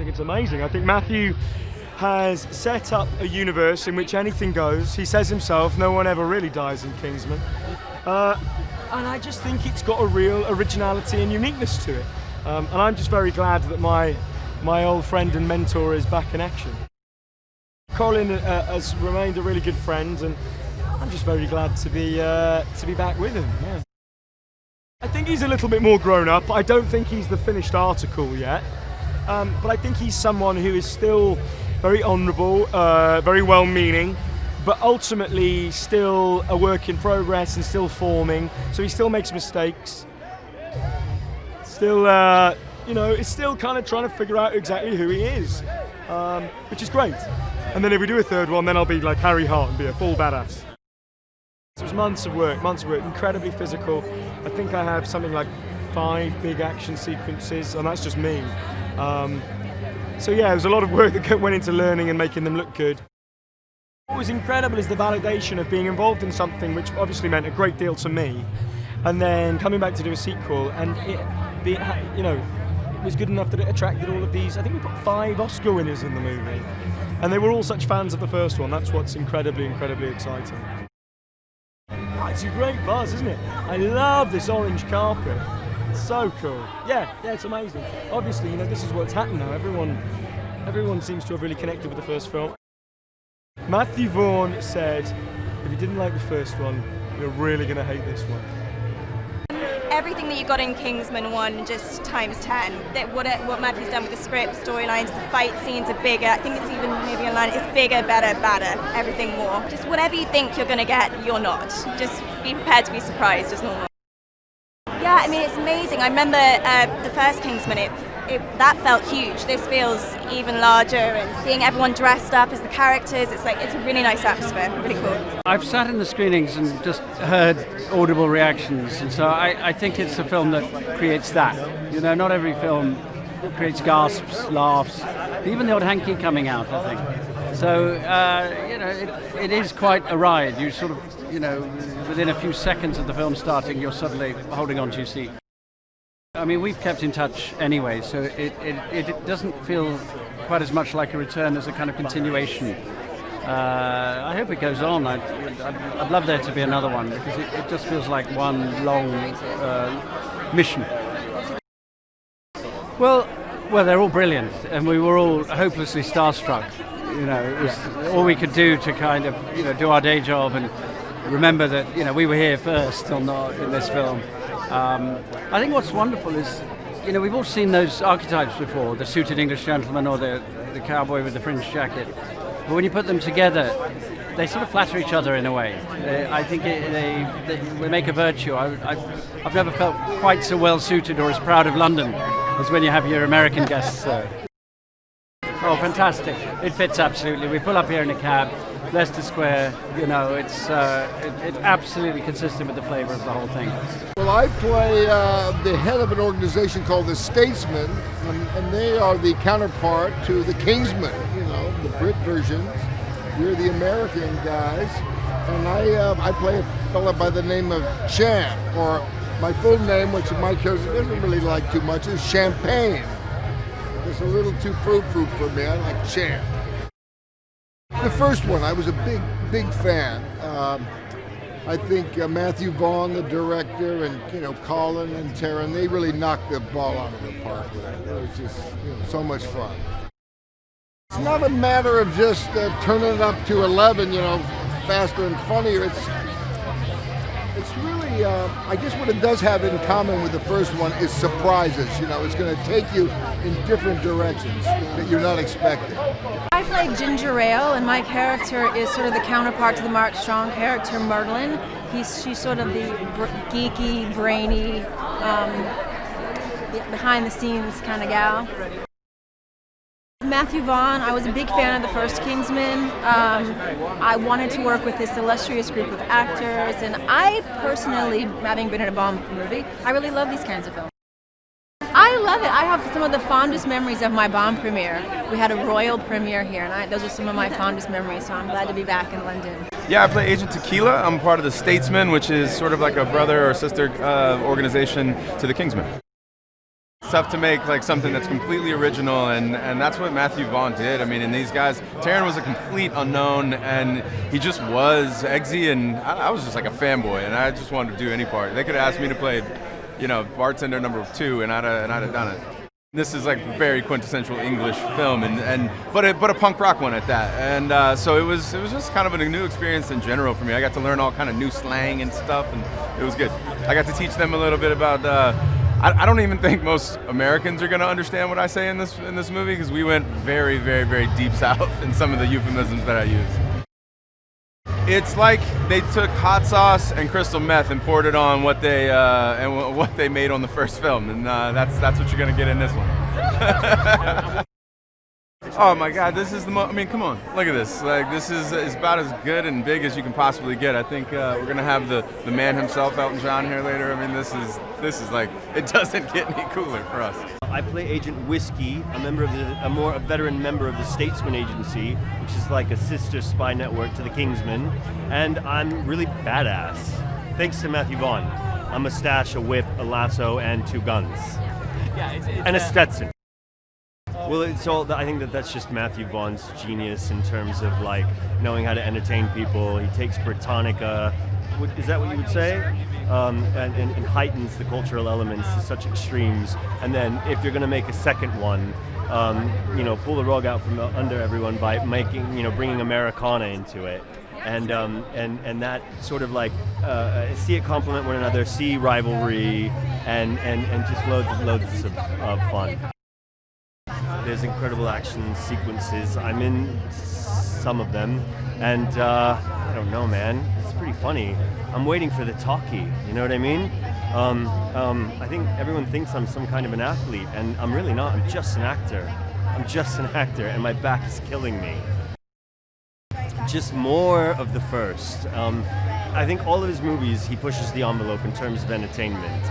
think it's amazing. I think Matthew has set up a universe in which anything goes. He says himself, no one ever really dies in Kingsman. And I just think it's got a real originality and uniqueness to it. And I'm just very glad that my old friend and mentor is back in action. Colin has remained a really good friend, and I'm just very glad to be back with him. Yeah. I think he's a little bit more grown up. I don't think he's the finished article yet, but I think he's someone who is still very honourable, very well-meaning, but ultimately still a work in progress and still forming. So he still makes mistakes. Still, is still kind of trying to figure out exactly who he is, which is great. And then if we do a third one, then I'll be like Harry Hart and be a full badass. It was months of work, incredibly physical. I think I have something like 5 big action sequences, and that's just me. So yeah, there was a lot of work that went into learning and making them look good. What was incredible is the validation of being involved in something which obviously meant a great deal to me, and then coming back to do a sequel, and it was good enough that it attracted all of these. I think we've got 5 Oscar winners in the movie, and they were all such fans of the first one. That's what's incredibly exciting. Oh, it's a great buzz, isn't it? I love this orange carpet. It's so cool. Yeah, it's amazing. Obviously, this is what's happened now. Everyone seems to have really connected with the first film. Matthew Vaughn said, if you didn't like the first one, you're really going to hate this one. Everything that you got in Kingsman 1 just times 10. What Matthew's done with the script, storylines, the fight scenes are bigger. I think it's even maybe online. It's bigger, better, badder, everything more. Just whatever you think you're going to get, you're not. Just be prepared to be surprised as normal. Yeah, I mean, it's amazing. I remember the first Kingsman, that felt huge. This feels even larger, and seeing everyone dressed up as the characters, it's a really nice atmosphere, really cool. I've sat in the screenings and just heard audible reactions, and so I think it's a film that creates that. Not every film creates gasps, laughs, even the odd hanky coming out, I think. So, it is quite a ride. You sort of, within a few seconds of the film starting, you're suddenly holding on to your seat. I mean, we've kept in touch anyway, so it doesn't feel quite as much like a return as a kind of continuation. I hope it goes on. I'd love there to be another one, because it just feels like one long mission. Well, they're all brilliant, and we were all hopelessly starstruck. It was all we could do to kind of, do our day job and remember that, we were here first in this film. I think what's wonderful is, we've all seen those archetypes before, the suited English gentleman or the cowboy with the fringe jacket. But when you put them together, they sort of flatter each other in a way. I think they make a virtue. I've never felt quite so well suited or as proud of London as when you have your American guests. Oh, fantastic. It fits absolutely. We pull up here in a cab, Leicester Square, it's absolutely consistent with the flavor of the whole thing. Well, I play the head of an organization called the Statesmen, and they are the counterpart to the Kingsmen, the Brit versions. We're the American guys, and I play a fella by the name of Champ, or my full name, which my character doesn't really like too much, is Champagne. It's a little too frou-frou for me. I like Champ. The first one, I was a big fan. I think Matthew Vaughn, the director, and Colin and Taryn, they really knocked the ball out of the park with it. It was just so much fun. It's not a matter of just turning it up to 11, faster and funnier. It's really, I guess what it does have in common with the first one is surprises. It's going to take you in different directions that you're not expecting. I play Ginger Ale, and my character is sort of the counterpart to the Mark Strong character, Merlin. She's sort of the geeky, brainy, behind-the-scenes kind of gal. Matthew Vaughn, I was a big fan of the first Kingsman. I wanted to work with this illustrious group of actors, and I personally, having been in a Bond movie, I really love these kinds of films. I love it. I have some of the fondest memories of my Bond premiere. We had a royal premiere here, and those are some of my fondest memories, so I'm glad to be back in London. Yeah, I play Agent Tequila. I'm part of the Statesmen, which is sort of like a brother or sister organization to the Kingsmen. It's tough to make like something that's completely original, and that's what Matthew Vaughn did. I mean, and these guys, Taron was a complete unknown, and he just was Eggsy, and I was just like a fanboy, and I just wanted to do any part. They could have asked me to play, you know, bartender number 2, and I'd have done it. This is like very quintessential English film, but a punk rock one at that. And so it was just kind of a new experience in general for me. I got to learn all kind of new slang and stuff, and it was good. I got to teach them a little bit about. I don't even think most Americans are going to understand what I say in this movie, because we went very, very, very deep south in some of the euphemisms that I use. It's like they took hot sauce and crystal meth and poured it on what they made on the first film, and that's what you're going to get in this one. Oh my God, this is I mean, come on, look at this. Like, this is about as good and big as you can possibly get. I think we're gonna have the man himself, Elton John, here later. I mean, this is like, it doesn't get any cooler for us. I play Agent Whiskey, a veteran member of the Statesman Agency, which is like a sister spy network to the Kingsman, and I'm really badass. Thanks to Matthew Vaughn. A mustache, a whip, a lasso, and 2 guns. Yeah, and a Stetson. Well, I think that's just Matthew Vaughn's genius in terms of like knowing how to entertain people. He takes Britannica, is that what you would say? And heightens the cultural elements to such extremes. And then if you're going to make a second one, you know, pull the rug out from under everyone by making, you know, bringing Americana into it. And that sort of like see it complement one another, see rivalry, and just loads of fun. There's incredible action sequences. I'm in some of them, and I don't know, man. It's pretty funny. I'm waiting for the talkie. You know what I mean? I think everyone thinks I'm some kind of an athlete, and I'm really not. I'm just an actor. And my back is killing me. Just more of the first. I think all of his movies, he pushes the envelope in terms of entertainment.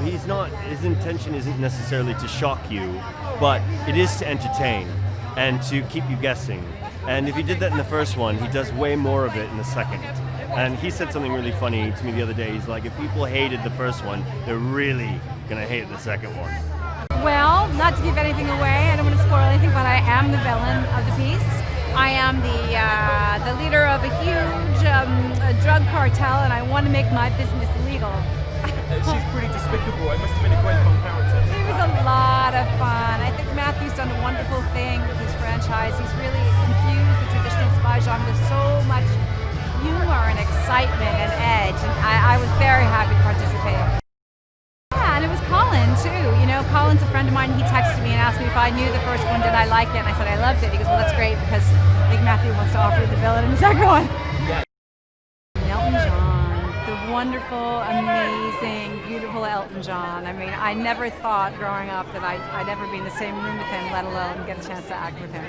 His intention isn't necessarily to shock you, but it is to entertain and to keep you guessing. And if he did that in the first one, he does way more of it in the second. And he said something really funny to me the other day. He's like, if people hated the first one, they're really gonna hate the second one. Well, not to give anything away, I don't want to spoil anything, but I am the villain of the piece. I am the leader of a huge drug cartel, and I want to make my business legal. She's pretty despicable. It must have been a great fun character. It was a lot of fun. I think Matthew's done a wonderful thing with his franchise. He's really infused the traditional spy genre with so much humor and excitement and edge, and I was very happy to participate. Yeah, and it was Colin too. You know, Colin's a friend of mine. He texted me and asked me if I knew the first one, did I like it? And I said I loved it. He goes, well, that's great, because I think Matthew wants to offer you the villain in the second one. Elton John, the wonderful, amazing, beautiful Elton John. I mean, I never thought growing up that I'd ever be in the same room with him, let alone get a chance to act with him.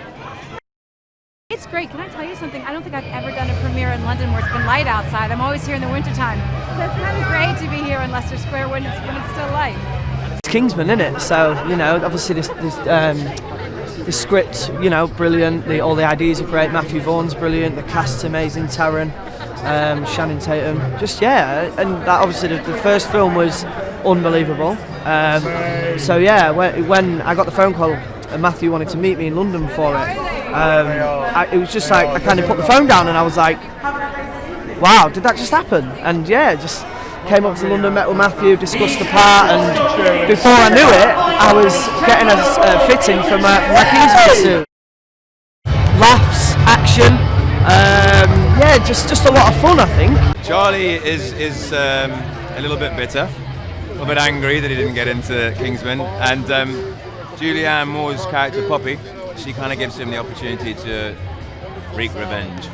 It's great. Can I tell you something? I don't think I've ever done a premiere in London where it's been light outside. I'm always here in the wintertime. So it's kind of great to be here in Leicester Square when it's still light. It's Kingsman, isn't it? So, you know, obviously the script, you know, brilliant. All the ideas are great. Matthew Vaughn's brilliant. The cast's amazing. Taron, Channing Tatum. Just, yeah. And that, obviously the first film was unbelievable. So, yeah, when I got the phone call and Matthew wanted to meet me in London for it, it was just like I kind of put the phone down and I was like, wow, did that just happen? And yeah, just came up to London, met with Matthew, discussed the part, and before I knew it, I was getting a fitting for my Kingsman suit. Laughs, action, yeah, just a lot of fun, I think. Charlie is a little bit bitter, a little bit angry that he didn't get into Kingsman, and Julianne Moore's character Poppy, she kind of gives him the opportunity to wreak revenge.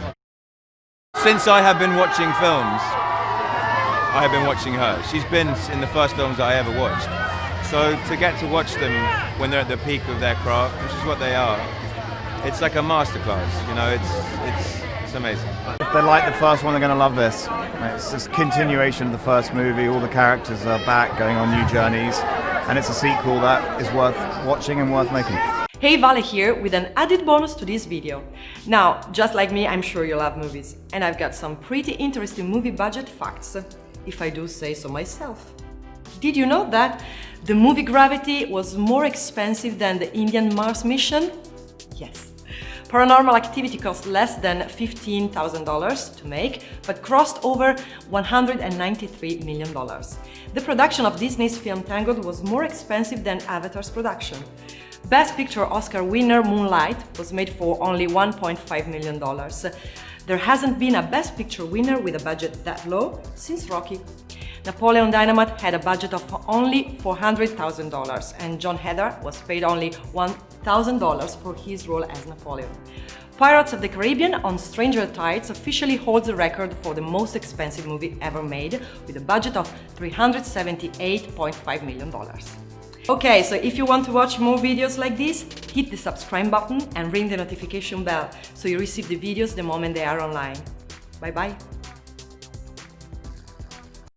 Since I have been watching films, I have been watching her. She's been in the first films that I ever watched. So to get to watch them when they're at the peak of their craft, which is what they are, it's like a masterclass, you know, it's amazing. If they like the first one, they're going to love this. It's just continuation of the first movie, all the characters are back, going on new journeys, and it's a sequel that is worth watching and worth making. Hey, Vale here with an added bonus to this video. Now, just like me, I'm sure you love movies, and I've got some pretty interesting movie budget facts, if I do say so myself. Did you know that the movie Gravity was more expensive than the Indian Mars mission? Yes. Paranormal Activity cost less than $15,000 to make, but crossed over $193 million. The production of Disney's film Tangled was more expensive than Avatar's production. Best Picture Oscar winner Moonlight was made for only $1.5 million. There hasn't been a Best Picture winner with a budget that low since Rocky. Napoleon Dynamite had a budget of only $400,000 and John Heder was paid only $1,000 for his role as Napoleon. Pirates of the Caribbean on Stranger Tides officially holds the record for the most expensive movie ever made with a budget of $378.5 million. Okay, so if you want to watch more videos like this, hit the subscribe button and ring the notification bell so you receive the videos the moment they are online. Bye bye!